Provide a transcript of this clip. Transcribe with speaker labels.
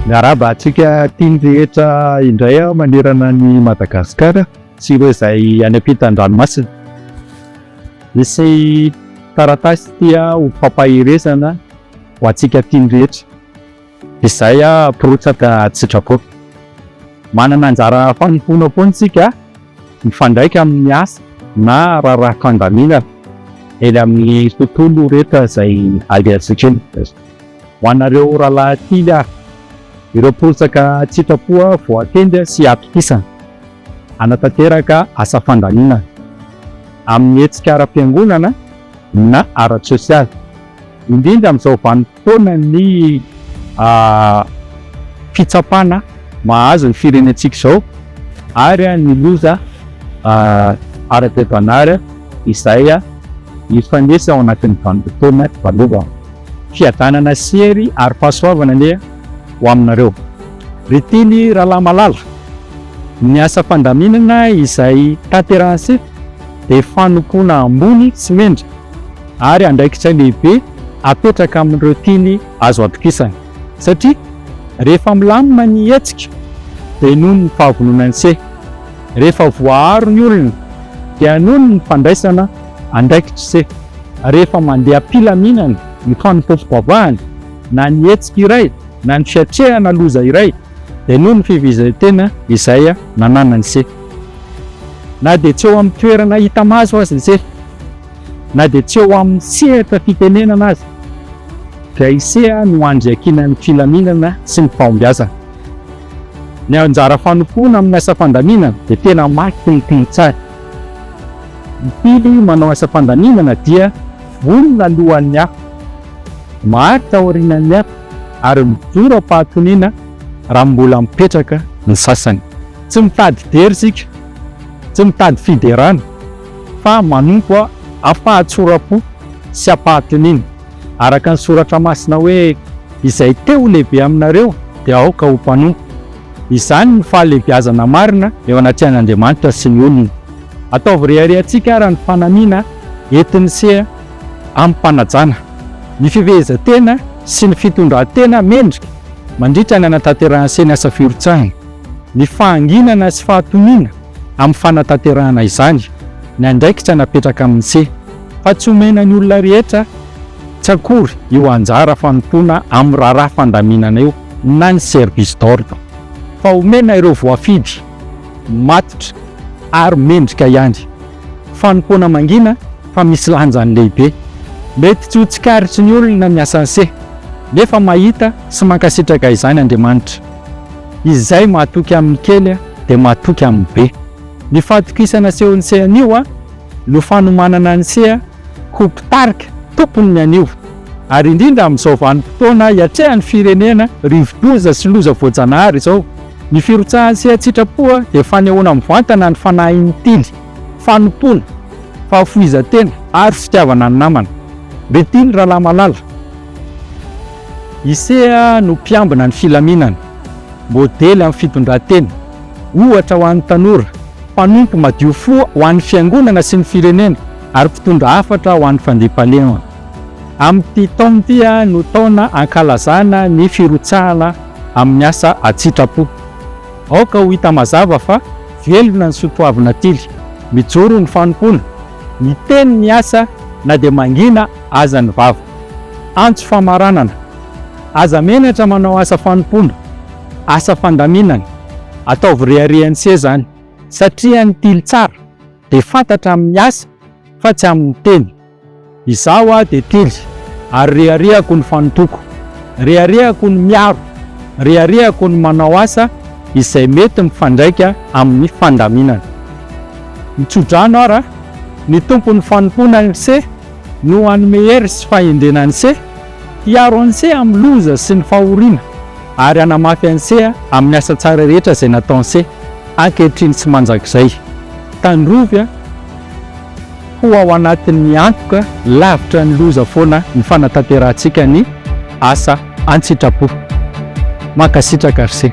Speaker 1: Miarahaba antsika tiany rehetra indray manerana ny Madagasikara sy ireo izay any ampitan-dranomasina. Misy taratasy tia ho fampahiresana ho antsika tiany rehetra. Izay porotsaka sitrapo. Manana anjara fanompoana foana isika mifandraika amin'ny asa na raharaham-pandaminana eny amin'ny tontolo rehetra izay alehantsika eny. Ho anareo rahalahy Tily ireo porotsaka sitrapo voatendy sy atokisana anatanteraka asa fandaminana amin'ny hetsika ara-piangonana na ara-tsosialy, indrindra amin'izao vanim-potoana ny fitsapana mahazo ny firenentsika izao ary ny loza ara-toebanary izay hifanesa ao anatin'ny vanim-potoana valovana. Fiadanana sery ary fahasoavana anie ho aminareo. Ry Tily rahalahy malala, ny asa fandaminana izay tanterahantsika dia fanompoana ambony sy mendra ary andraikitra lehibe apetraka amin'ireo Tily azo atokisana. Satria rehefa milamina ny hetsika dia noho ny fahavononan'ny se. Rehefa voaharo ny olona dia noho ny fandraisana andraikitra se. Rehefa mandeha am-pilaminana ny fanompoam-pivavahana na ny hetsika iray na ny fiatrehana loza iray dia noho ny fivizan-tena izay nananany se. Na dia tsy eo amin'ny toerana hita maso azy ny se, na dia tsy eo amin'ny sehatra fitenenana azy, dia ise no handriakinany filaminana sy ny fahombiazana. Ny anjara fanompoana amin'ny asa fandaminana dia tena maky ny Tily tsara. Ny Tily manao asa fandaminana dia vonona alohan'ny hafa, maharitra aorianan'ny hafa ary mijoro am-pahatoniana raha mbola mipetraka ny sasany. Tsy mitady dery isika, tsy mitady fiderana, fa manompo afahatsorako sy ampahatoniana. Araka ny soratra masina hoe izay teo lehibe aminareo dia aoka ho mpanompo. Izany ny fahalehibiazana marina eo anaty an'Andriamanitra sy ny olona. Ataovy reharehantsika raha ny fanamiana entin'ny se amin'ny mpanajana. Ny fifehezan-tena sy ny fitondran-tena mendrika mandritra ny anatanterahana sy ny asa firotsahana. Ny fahanginana sy fahatoniana amin'ny fanatanterahana izany ny andraikitra napetraka amin'ny se. Fa tsy omena ny olona rehetra tsy akory io anjara fanompoana amin'ny raharaha fandaminana io na ny service d'ordre, fa omena ireo voafidy matotra ary mendrika ihany. Fanompoana mangina fa misy lanjany lehibe. Mety tsy ho tsikaritry ny olona miasa ny se, nefa mahita sy mankasitraka izany Andriamanitra. Izay mahatoky amin'ny kely dia mahatoky amin'ny be. Ny fahatokisana sehon'ny se anio no fanomanana ny se ho mpitarika tompony ny anio. Ary indrindra amin'izao vanim-potoana hiatrehan'ny firenena rivo-doza sy loza voajanahary izao, ny firotsahan'ny se sitrapo dia fanehoana mivantana ny fanahin'ny Tily, fanompoana, fahafohizan-tena ary fitiavana ny namana. Ry Tily rahalahy malala, ise no mpiambina ny filaminana, modely amin'ny fitondran-tena, ohatra ho an'ny tanora, mpanompo madio fo ho an'ny fiangonana sy ny firenena ary mpitondra hafatra ho an'ny fandriam-pahalemana. Amin'ity taona ity no taona ankalazana ny firotsahana amin'ny asa atsitrapo. Aoka ho hita mazava fa velona ny soatoavina Tily, mijoro ny fanompoana, miteny ny asa na dia mangina aza ny vava. Antso famaranana, aza menatra manao asa fanompoana, asa fandaminana, ataovy reharehan'ny se zany, satria ny Tily tsara dia fantatra amin'ny asa fa tsy amin'ny teny. Izaho dia Tily ary reharehako ny fanotoko, reharehako ny miaro, reharehako ny manao asa izay mety mifandraika amin'ny fandaminana. Mitsodrano ara, ny tompon'ny fanompoana ny se no hanome hery sy fahendrenan'ny se, hiaro an'ny se amin'ny loza sy ny fahoriana ary hanamafy an'ny se amin'ny asa tsara rehetra izay nataon'ny se ankehitriny sy manjakizay. Tandrovy ho ao anatin'ny antoka lavitra ny loza foana ny fanatanterantsika ny asa an-tsitrapo. Mankasitraka ry se.